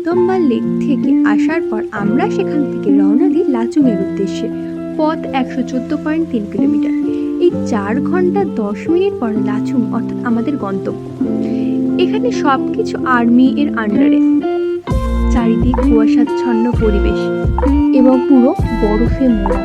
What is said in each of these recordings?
Jagadamba lake থেকে আসার পর আমরা সেখান থেকে রওনা দিই লাচুংয়ের উদ্দেশ্যে। পথ 114.3 কিলোমিটার। এই 4 ঘন্টা 10 মিনিট পর লাচুং অর্থাৎ আমাদের গন্তব্য। এখানে সবকিছু আর্মি এর আন্ডারে। চারিদিক কুয়াশাচ্ছন্ন পরিবেশ এবং পুরো বরফে মোড়া।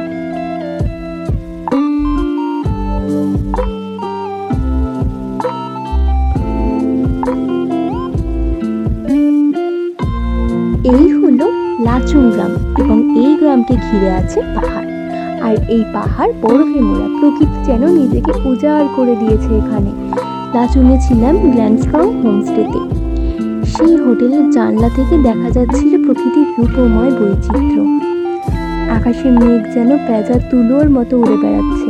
এই হলো লাচুং গ্রাম এবং এই গ্রামকে ঘিরে আছে পাহাড়। আর এই পাহাড় বরফে মোড়া। প্রকৃতি যেন নিজেকে উজাড় করে দিয়েছে এখানে। লাচুংয়ে ছিলাম গ্ল্যান্ডস্ট্রং হোমস্টেতে। সেই হোটেলের জানলা থেকে দেখা যাচ্ছিল প্রকৃতির রূপময় বৈচিত্র্য। আকাশে মেঘ যেন পেঁজা তুলোর মতো উড়ে বেড়াচ্ছে।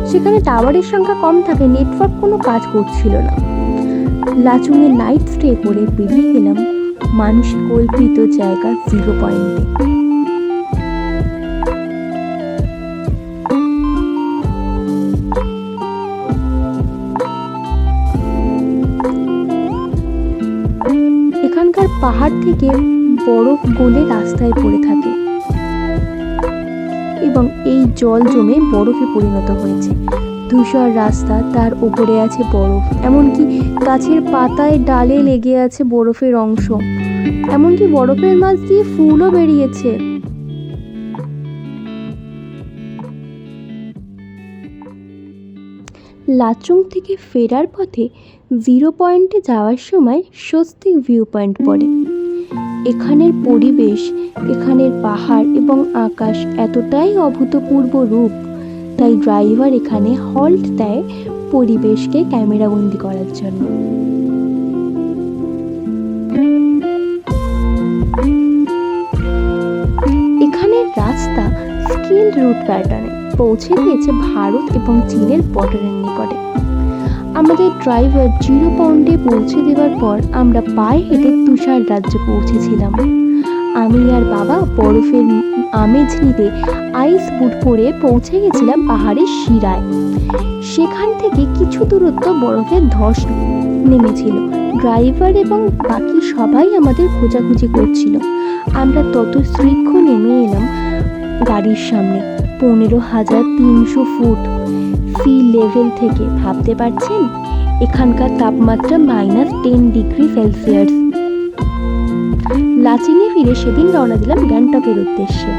সেখানে টাওয়ারের সংখ্যা কম থাকে, নেটওয়ার্ক কোনো কাজ করছিল না। লাচুংয়ে নাইট স্টে করে বেরিয়ে গেলাম মানুষ কল্পিত জায়গা 0 পয়েন্টে। এখানকার পাহাড় থেকে বরফ গলে রাস্তায় পড়ে থাকে এবং এই জল জমে বরফে পরিণত হয়েছে। ধূসর রাস্তা, তার উপরে আছে বরফ। এমনকি গাছের পাতায় ডালে লেগে আছে বরফের অংশ। এমনকি বরফের মাঝ দিয়ে ফুলও বেরিয়েছে। লাচুং থেকে ফেরার পথে 0 পয়েন্টে যাওয়ার সময় স্বস্তিক ভিউ পয়েন্ট পড়ে। এখানের পরিবেশ, এখানের পাহাড় এবং আকাশ এতটাই অভূতপূর্ব রূপ, তাই ড্রাইভার এখানে হল্ট দেয় পরিবেশকে ক্যামেরাবন্দি করার জন্য। এখানের রাস্তা স্কিল রুট প্যাটার্নে পৌঁছে দিয়েছে ভারত এবং চীনের বর্ডারের নিকটে। আমাদের ড্রাইভার 0 পয়েন্টে পৌঁছে দেওয়ার পর আমরা পায়ে হেঁটে তুষার রাজ্যে পৌঁছেছিলাম। আমি আর বাবা বরফের আমেজ নিতে আইস বুট পরে পৌঁছে গেছিলাম পাহাড়ের শিরায়। সেখান থেকে কিছু দূরত্ব বরফের ধস নেমেছিল। ড্রাইভার এবং বাকি সবাই আমাদের খোঁজাখুঁজি করছিল। আমরা তত শীঘ্র নেমে এলাম গাড়ির সামনে 15,300 ফুট সি লেভেল থেকে। ভাবতে পারছেন এখানকার তাপমাত্রা -10 ডিগ্রি সেলসিয়াস। লাচুংয়ে ফিরে সেদিন রওনা দিলাম গ্যাংটকের উদ্দেশ্যে।